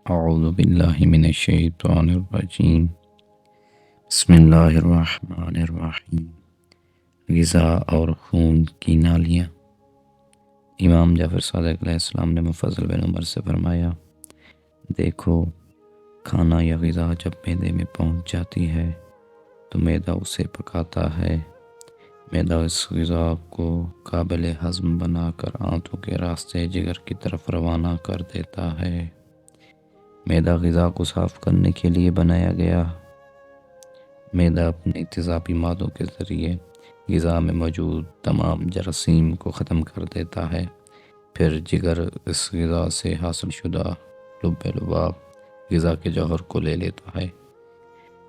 اعوذ باللہ من الشیطان الرجیم بسم اللہ الرحمن الرحیم۔ غذا اور خون کی نالیاں۔ امام جعفر صادق علیہ السلام نے مفضل بن عمر سے فرمایا، دیکھو کھانا یا غذا جب معدے میں پہنچ جاتی ہے تو معدہ اسے پکاتا ہے۔ معدہ اس غذا کو قابل ہضم بنا کر آنتوں کے راستے جگر کی طرف روانہ کر دیتا ہے۔ معدہ غذا کو صاف کرنے کے لیے بنایا گیا۔ معدہ اپنے تیزابی مادوں کے ذریعے غذا میں موجود تمام جراثیم کو ختم کر دیتا ہے۔ پھر جگر اس غذا سے حاصل شدہ لب لباب غذا کے جوہر کو لے لیتا ہے۔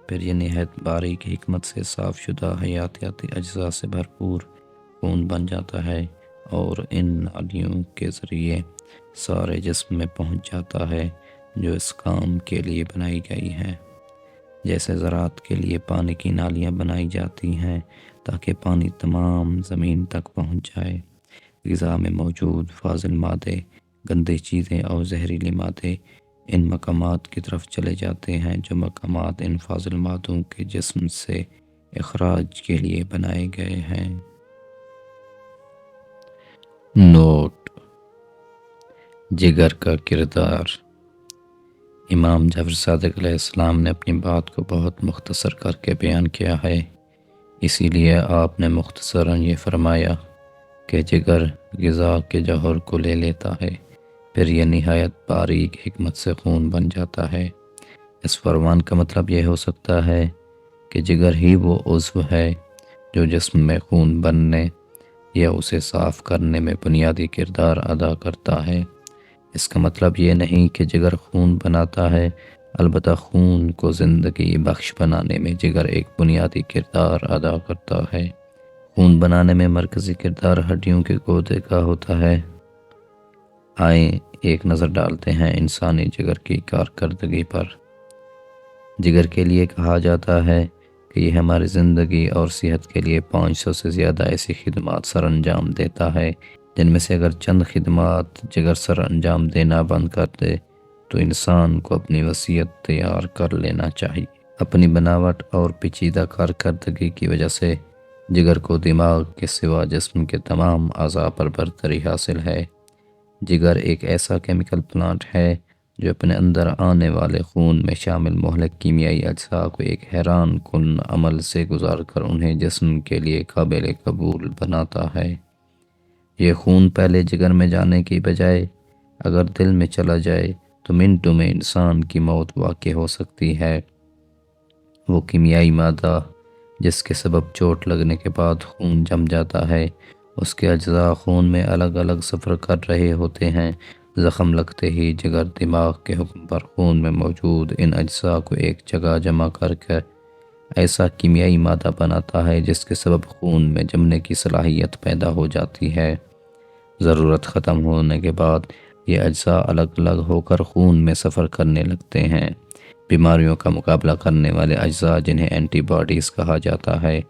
پھر یہ نہایت باریک حکمت سے صاف شدہ حیاتیاتی اجزاء سے بھرپور خون بن جاتا ہے اور ان نالیوں کے ذریعے سارے جسم میں پہنچ جاتا ہے جو اس کام کے لیے بنائی گئی ہیں۔ جیسے زراعت کے لیے پانی کی نالیاں بنائی جاتی ہیں تاکہ پانی تمام زمین تک پہنچ جائے، غذا میں موجود فاضل مادے، گندی چیزیں اور زہریلے مادے ان مقامات کی طرف چلے جاتے ہیں جو مقامات ان فاضل مادوں کے جسم سے اخراج کے لیے بنائے گئے ہیں۔ نوٹ: جگر کا کردار۔ امام جعفر صادق علیہ السلام نے اپنی بات کو بہت مختصر کر کے بیان کیا ہے، اسی لیے آپ نے مختصراً یہ فرمایا کہ جگر غذا کے جوہر کو لے لیتا ہے، پھر یہ نہایت باریک حکمت سے خون بن جاتا ہے۔ اس فرمان کا مطلب یہ ہو سکتا ہے کہ جگر ہی وہ عضو ہے جو جسم میں خون بننے یا اسے صاف کرنے میں بنیادی کردار ادا کرتا ہے۔ اس کا مطلب یہ نہیں کہ جگر خون بناتا ہے، البتہ خون کو زندگی بخش بنانے میں جگر ایک بنیادی کردار ادا کرتا ہے۔ خون بنانے میں مرکزی کردار ہڈیوں کے گودے کا ہوتا ہے۔ آئیں ایک نظر ڈالتے ہیں انسانی جگر کی کارکردگی پر۔ جگر کے لیے کہا جاتا ہے کہ یہ ہماری زندگی اور صحت کے لیے 500 سے زیادہ ایسی خدمات سر انجام دیتا ہے جن میں سے اگر چند خدمات جگر سر انجام دینا بند کر دے تو انسان کو اپنی وصیت تیار کر لینا چاہیے۔ اپنی بناوٹ اور پیچیدہ کارکردگی کی وجہ سے جگر کو دماغ کے سوا جسم کے تمام اعضاء پر برتری حاصل ہے۔ جگر ایک ایسا کیمیکل پلانٹ ہے جو اپنے اندر آنے والے خون میں شامل مہلک کیمیائی اجزاء کو ایک حیران کن عمل سے گزار کر انہیں جسم کے لیے قابل قبول بناتا ہے۔ یہ خون پہلے جگر میں جانے کی بجائے اگر دل میں چلا جائے تو منٹوں میں انسان کی موت واقع ہو سکتی ہے۔ وہ کیمیائی مادہ جس کے سبب چوٹ لگنے کے بعد خون جم جاتا ہے، اس کے اجزاء خون میں الگ الگ سفر کر رہے ہوتے ہیں۔ زخم لگتے ہی جگر دماغ کے حکم پر خون میں موجود ان اجزاء کو ایک جگہ جمع کر کے ایسا کیمیائی مادہ بناتا ہے جس کے سبب خون میں جمنے کی صلاحیت پیدا ہو جاتی ہے۔ ضرورت ختم ہونے کے بعد یہ اجزاء الگ الگ ہو کر خون میں سفر کرنے لگتے ہیں۔ بیماریوں کا مقابلہ کرنے والے اجزاء جنہیں اینٹی باڈیز کہا جاتا ہے،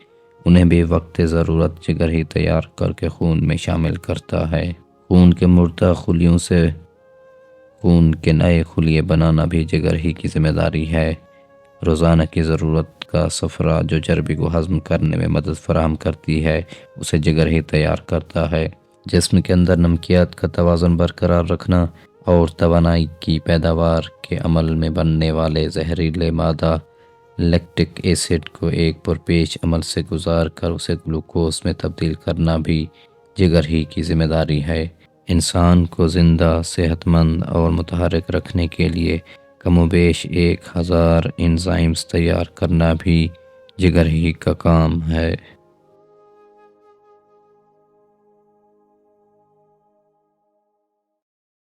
انہیں بھی وقت ضرورت جگر ہی تیار کر کے خون میں شامل کرتا ہے۔ خون کے مردہ خلیوں سے خون کے نئے خلیے بنانا بھی جگر ہی کی ذمہ داری ہے۔ روزانہ کی ضرورت کا صفرہ جو چربی کو ہضم کرنے میں مدد فراہم کرتی ہے، اسے جگر ہی تیار کرتا ہے۔ جسم کے اندر نمکیات کا توازن برقرار رکھنا اور توانائی کی پیداوار کے عمل میں بننے والے زہریلے مادہ لیکٹک ایسڈ کو ایک پرپیچ عمل سے گزار کر اسے گلوکوز میں تبدیل کرنا بھی جگر ہی کی ذمہ داری ہے۔ انسان کو زندہ، صحت مند اور متحرک رکھنے کے لیے کم و بیش 1000 انزائمز تیار کرنا بھی جگر ہی کا کام ہے۔